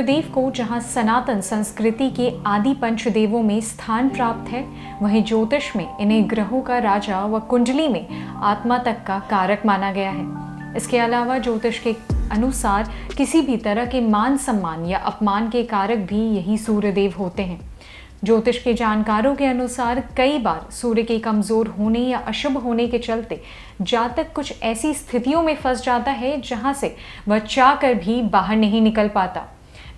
सूर्यदेव को जहां सनातन संस्कृति के आदि पंचदेवों में स्थान प्राप्त है, वहीं ज्योतिष में इन्हें ग्रहों का राजा व कुंडली में आत्मा तक का कारक माना गया है। इसके अलावा ज्योतिष के अनुसार किसी भी तरह के मान सम्मान या अपमान के कारक भी यही सूर्यदेव होते हैं। ज्योतिष के जानकारों के अनुसार कई बार सूर्य के कमजोर होने या अशुभ होने के चलते जातक कुछ ऐसी स्थितियों में फंस जाता है जहां से वह चाह कर भी बाहर नहीं निकल पाता,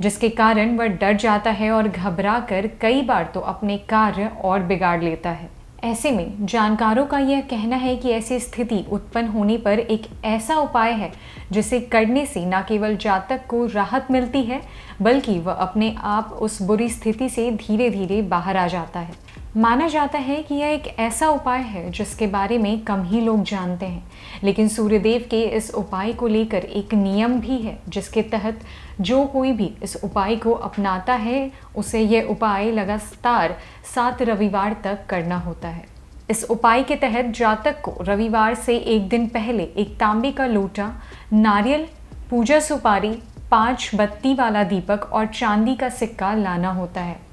जिसके कारण वह डर जाता है और घबरा कर कई बार तो अपने कार्य और बिगाड़ लेता है। ऐसे में जानकारों का यह कहना है कि ऐसी स्थिति उत्पन्न होने पर एक ऐसा उपाय है जिसे करने से न केवल जातक को राहत मिलती है, बल्कि वह अपने आप उस बुरी स्थिति से धीरे धीरे बाहर आ जाता है। माना जाता है कि यह एक ऐसा उपाय है जिसके बारे में कम ही लोग जानते हैं, लेकिन सूर्यदेव के इस उपाय को लेकर एक नियम भी है जिसके तहत जो कोई भी इस उपाय को अपनाता है उसे यह उपाय लगातार 7 रविवार तक करना होता है। इस उपाय के तहत जातक को रविवार से एक दिन पहले एक तांबे का लोटा, नारियल, पूजा सुपारी, 5 बत्ती वाला दीपक और चांदी का सिक्का लाना होता है।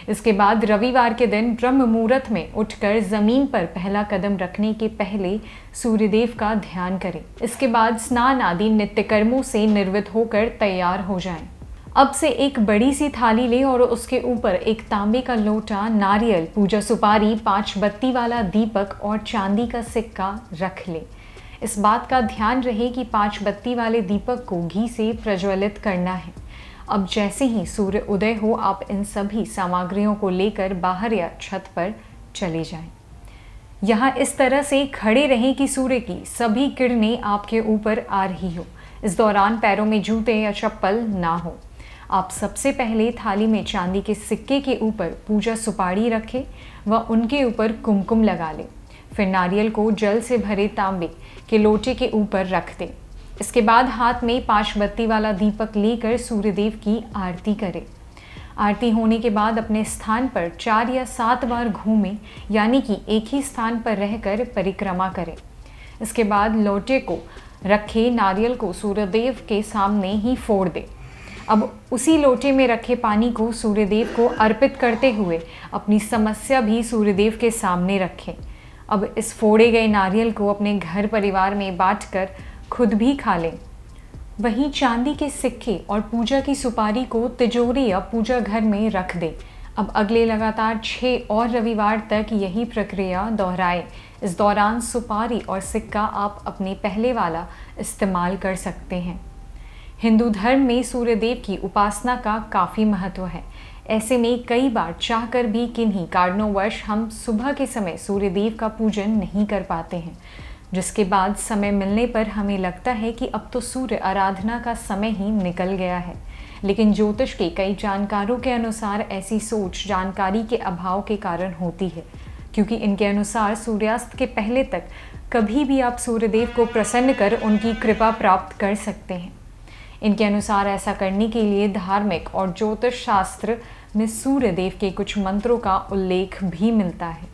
इसके बाद रविवार के दिन ब्रह्म मुहूर्त में उठकर जमीन पर पहला कदम रखने के पहले सूर्यदेव का ध्यान करें। इसके बाद स्नान आदि नित्य कर्मों से निर्वृत्त होकर तैयार हो जाएं। अब से एक बड़ी सी थाली लें और उसके ऊपर एक तांबे का लोटा, नारियल, पूजा सुपारी, 5 बत्ती वाला दीपक और चांदी का सिक्का रख लें। इस बात का ध्यान रहे कि 5 बत्ती वाले दीपक को घी से प्रज्वलित करना है। अब जैसे ही सूर्य उदय हो, आप इन सभी सामग्रियों को लेकर बाहर या छत पर चले जाएं। यहाँ इस तरह से खड़े रहें कि सूर्य की सभी किरणें आपके ऊपर आ रही हो। इस दौरान पैरों में जूते या चप्पल ना हो। आप सबसे पहले थाली में चांदी के सिक्के के ऊपर पूजा सुपारी रखें व उनके ऊपर कुमकुम लगा लें। फिर नारियल को जल से भरे तांबे के लोटे के ऊपर रख दें। इसके बाद हाथ में 5 बत्ती वाला दीपक लेकर सूर्यदेव की आरती करें। आरती होने के बाद अपने स्थान पर 4 या 7 बार घूमें, यानी कि एक ही स्थान पर रहकर परिक्रमा करें। इसके बाद लोटे को रखे नारियल को सूर्यदेव के सामने ही फोड़ दें। अब उसी लोटे में रखे पानी को सूर्यदेव को अर्पित करते हुए अपनी समस्या भी सूर्यदेव के सामने रखें। अब इस फोड़े गए नारियल को अपने घर परिवार में बांटकर खुद भी खा लें। वहीं चांदी के सिक्के और पूजा की सुपारी को तिजोरी या पूजा घर में रख दें। अब अगले लगातार 6 और रविवार तक यही प्रक्रिया दोहराएं। इस दौरान सुपारी और सिक्का आप अपने पहले वाला इस्तेमाल कर सकते हैं। हिंदू धर्म में सूर्यदेव की उपासना का काफ़ी महत्व है। ऐसे में कई बार चाहकर भी किन्हीं कारणोंवश हम सुबह के समय सूर्यदेव का पूजन नहीं कर पाते हैं, जिसके बाद समय मिलने पर हमें लगता है कि अब तो सूर्य आराधना का समय ही निकल गया है। लेकिन ज्योतिष के कई जानकारों के अनुसार ऐसी सोच जानकारी के अभाव के कारण होती है, क्योंकि इनके अनुसार सूर्यास्त के पहले तक कभी भी आप सूर्यदेव को प्रसन्न कर उनकी कृपा प्राप्त कर सकते हैं। इनके अनुसार ऐसा करने के लिए धार्मिक और ज्योतिष शास्त्र में सूर्यदेव के कुछ मंत्रों का उल्लेख भी मिलता है,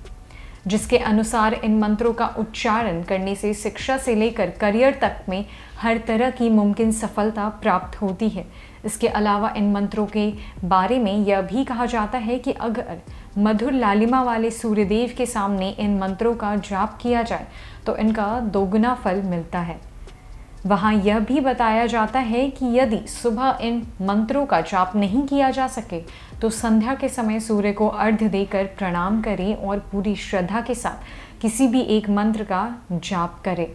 जिसके अनुसार इन मंत्रों का उच्चारण करने से शिक्षा से लेकर करियर तक में हर तरह की मुमकिन सफलता प्राप्त होती है। इसके अलावा इन मंत्रों के बारे में यह भी कहा जाता है कि अगर मधुर लालिमा वाले सूर्यदेव के सामने इन मंत्रों का जाप किया जाए तो इनका दोगुना फल मिलता है। वहाँ यह भी बताया जाता है कि यदि सुबह इन मंत्रों का जाप नहीं किया जा सके तो संध्या के समय सूर्य को अर्घ्य देकर प्रणाम करें और पूरी श्रद्धा के साथ किसी भी एक मंत्र का जाप करें।